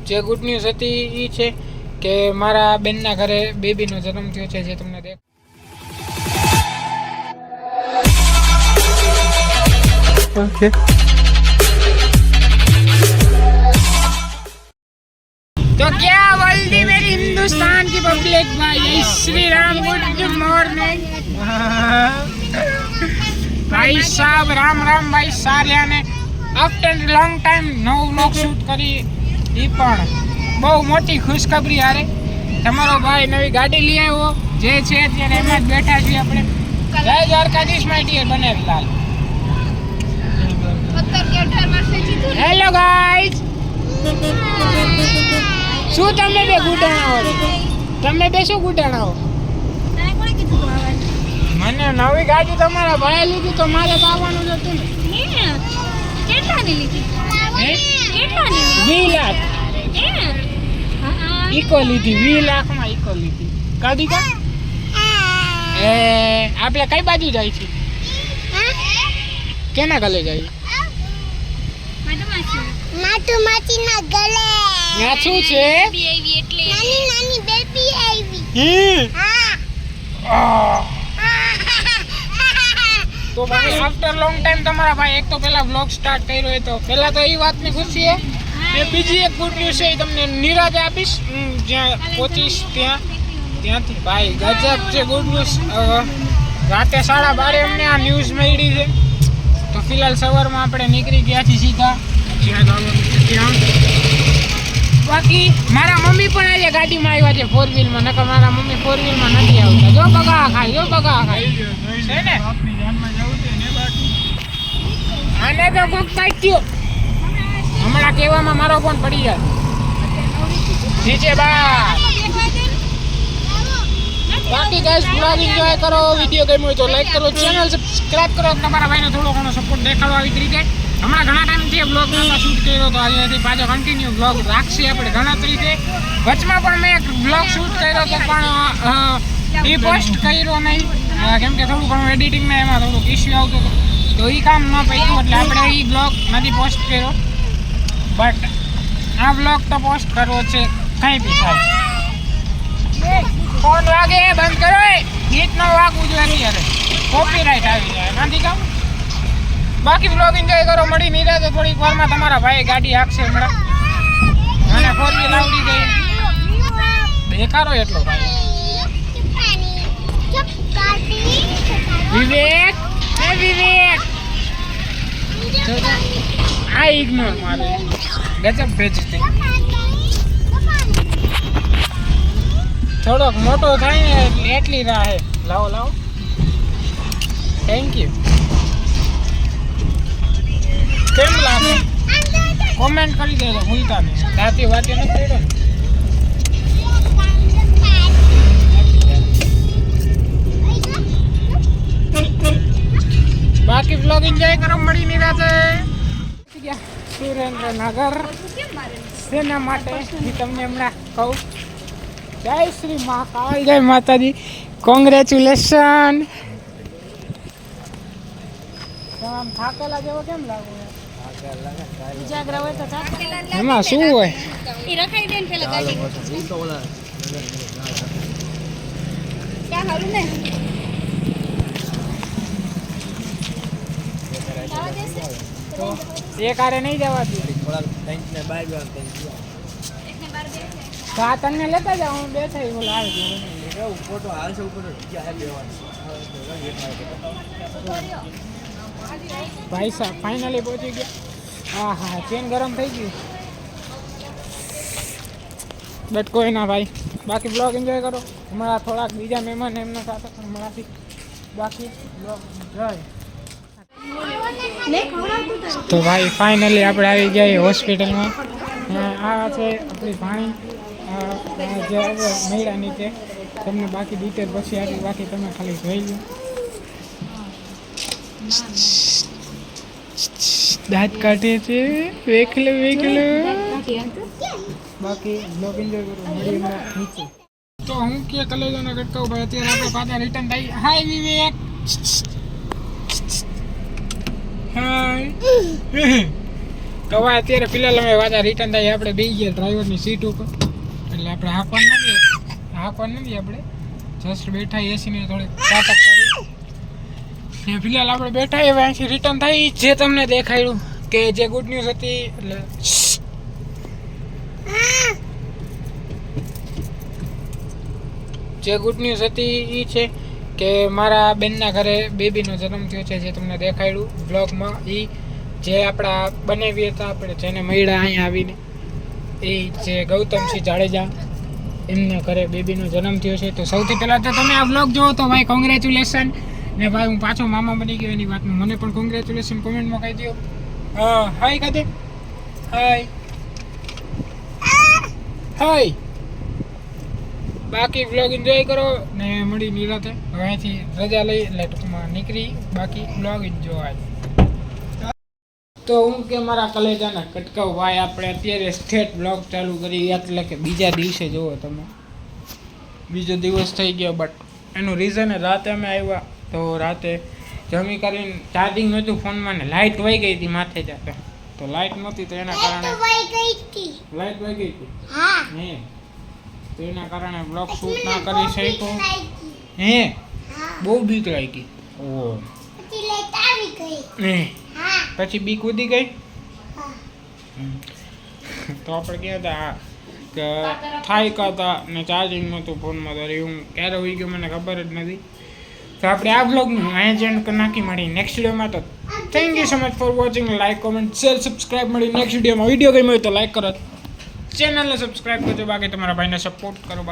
જે good news હતી એ છે કે મારા બેનના ઘરે બેબીનો જન્મ થયો છે, જે તમને દેખ ઓકે तो क्या बोलती मेरी हिंदुस्तान की पब्लिक भाई, जय श्री राम, गुड मॉर्निंग भाई साहब, राम राम भाई सारिया ने आफ्टर लॉन्ग टाइम नव व्लॉग शूट કરી ઈ પણ બહુ મોટી ખુશખબરી આરે તમારો ભાઈ નવી ગાડી લઈ આવ્યો જે છે અત્યારે એમાં જ બેઠા છીએ આપણે જય દ્વારકાધીશ માય ડિયર બનેવીલાલ હેલો ગાઈઝ શું તમે બે ગુડાણાઓ તમે બે શું ગુડાણાઓ મને નવી ગાડી તમારા ભાઈ લીધી તો મારે તો આવવાનું જ હતું ને કેટલાની લીધી? 20 લાખ ઈકો લીધી 20 લાખમાં ઈકો લીધી કાઢી કા એ આપણે કઈ બાજુ જાય છે કેના ગલે જાય માટુ માચી ના ગલે ત્યાં શું છે બેબી આવી એટલે નાની બેબી આવી હા તો ભાઈ આફ્ટર લોંગ ટાઈમ તમારા ભાઈ એક તો પહેલા વ્લોગ સ્ટાર્ટ કર્યો હોય તો પહેલા તો એ વાતની ખુશી છે કે બીજી એક ગુડ ન્યૂઝ છે એ તમને નિરાતે આપીશ જ્યાં પહોંચીશ ત્યાંથી ભાઈ ગજબ છે ગુડ ન્યૂઝ રાતે 12:30 અમને આ ન્યૂઝ મળી છે તો ફિલહાલ સવારમાં આપણે નીકળી ગયા છીએ સીધા જ્યાં જવાનું છે ત્યાં બાકી મારા મમ્મી પણ આજે ગાડીમાં આવ્યા છે 4 વ્હીલમાં નકર મારા મમ્મી 4 વ્હીલમાં નથી આવતા જો બગા ખાય છે ને આને તો કોક કાઢ્યો હમણાં કહેવામાં મારો ફોન પડી જાય નીચે બાકી ગાઈસ બ્લોગ એન્જોય કરો વિડિયો ગમ્યો હોય તો લાઈક કરો ચેનલ સબસ્ક્રાઇબ કરો તમારા ભાઈને થોડો ઘણો સપોર્ટ દેખાડો આવી રીતે હમણાં ઘણા ટાઈમથી બ્લોગ નહોતા શૂટ કર્યો તો આજથી પાછો કન્ટિન્યુ બ્લોગ રાખશે આપણે ઘણા તરીકે વચમાં પણ મેં એક બ્લોગ શૂટ કર્યો તો પણ એ પોસ્ટ કર્યો નહીં કેમ કે થોડું ઘણું એડિટિંગમાં એમાં થોડુંક ઇસ્યુ આવતો હતો તો એ કામ ન પડ્યું એટલે આપણે એ બ્લોગ નથી પોસ્ટ કર્યો બટ આ બ્લોગ તો પોસ્ટ કરવો છે કંઈ બી થાય ફોન વાગે બંધ કરો ગીત ન વાગવું જોઈએ અત્યારે કોપીરાઇટ આવી જાય નથી કામ બાકી બ્લોગ એન્જોય કરો મળી નહીં રહે તો થોડીક વારમાં તમારા ભાઈ ગાડી હાંકશે હમણાં મને 4 વ્હીલ આવડી ગઈ દેખાડો એટલો ભાઈ વિવેક વિવેક આ ઇગ્નોર મારે ગજબ ભેજતી થોડોક મોટો થાય ને એટલી રાહે લાવો થેન્ક યુ કેમ લાગે કોમેન્ટ કરી દેજો ભૂલતા નહીં રાતે વાતે નથી કર્યો ને બાકી બ્લોગ એન્જોય કરો મળી નહીં રાતે સુરેન્દ્રનગર શેના માટે હું તમને હમણાં કહું જય શ્રી મહાકાલ જય માતાજી કોંગ્રેચ્યુલેશન આમ થાકેલા જેવો કેમ લાગુ ઉજાગરા હોય તો એમાં શું હોય ઈ રખાઈ દે ને પેલા ગાડી ક્યાં હારું ને એક આરે નહીં જવાતી તો આ તને લેતા જાવ હું બેઠા બોલ આવે ફોટો હાલશે ઉપર ભાઈ સાહેબ ફાઇનલી પહોંચી ગયા હા ચેન ગરમ થઈ ગયું બટ કોઈ ના ભાઈ બાકી બ્લોગ એન્જોય કરો હમણાં થોડાક બીજા મહેમાન એમના સાથે પણ મળાથી બાકી બ્લોગ એન્જોય તો ભાઈ ફાઇનલી આપણે આવી ગયા હોસ્પિટલમાં આ છે આપણી ભાણી જે મહિલા નીચે તમને બાકી ડિટેલ પછી આપી બાકી તમે ખાલી જોઈ લો દાંત કાઢે છે વેખલે બાકી બ્લોગ એન્જોય કરો મળી નીચે તો હું કે કલેજોને કટકાવું ભાઈ અત્યારે આપણે પાછા રિટર્ન થઈ હાય વિવેક હાય તો હવે અત્યારે ફિલહાલ અમે પાછા રિટર્ન થાય આપણે બેસી ગયા ડ્રાઈવરની સીટ ઉપર એટલે આપણે હાંકવાનું નથી આપણે જસ્ટ બેઠા એસીને થોડીક ચાટક કરી ને ફિલહાલ આપણે બેઠા હવે અહીંથી રિટર્ન થાય જે તમને દેખાડ્યું કે જે ગુડ ન્યૂઝ હતી એટલે જે ગુડ ન્યૂઝ હતી એ છે કે મારા બેનના ઘરે બેબીનો જન્મ થયો છે જે તમને દેખાડ્યું બ્લોગમાં એ જે આપણા બનાવી હતા આપણે જેને મળ્યા અહીંયા આવીને એ જે ગૌતમસિંહ જાડેજા એમના ઘરે બેબીનો જન્મ થયો છે તો સૌથી પહેલાં તો તમે આ બ્લોગ જોવો તો ભાઈ કોંગ્રેચ્યુલેશન ને ભાઈ હું પાછો મામા બની ગયો એની વાતમાં મને પણ કોંગ્રેચ્યુલેશન કોમેન્ટમાં કહી દો હાય કાદે હાય હાય બાકી બ્લોગ એન્જોય કરો ને મળી નિરાતે હવે અહીંથી રજા લઈ એટલે ટૂંકમાં નીકળી બાકી બ્લોગ એન્જોય તો હું કે મારા કલેજાના કટકાવ ભાઈ આપણે અત્યારે સ્ટેટ બ્લોગ ચાલુ કરી એટલે કે બીજા દિવસે જુઓ તમે બીજો દિવસ થઈ ગયો બટ એનું રીઝન રાતે અમે આવ્યા તો રાતે જમી કરીને ચાર્જિંગ નહોતું ફોનમાં ને લાઇટ વહી ગઈ હતી માથે જાતે તો લાઇટ નહોતી તો એના કારણે લાઇટ વહી ગઈ હતી હે તો એના કારણે બ્લોગ શૂટ ના કરી શક્યો હે બહુ બીક લાગી ઓ હે પછી બી કૂદી ગઈ તો આપણે કહ્યા હતા કે થાય હતા ને ચાર્જિંગ નહોતું ફોનમાં તો હું ક્યારે હોઈ ગયો મને ખબર જ નથી તો આપણે આ બ્લોગનું અહીંયા જેન્ડ કરી નાખી મળી નેક્સ્ટ વિડીયોમાં તો thank you so much for watching like comment share subscribe મળી નેક્સ્ટ વિડીયોમાં વિડીયો ગમ્યો હોય તો લાઈક કરો ચેનલને સબસ્ક્રાઈબ કરજો બાકી તમારા ભાઈને સપોર્ટ કરો બાકી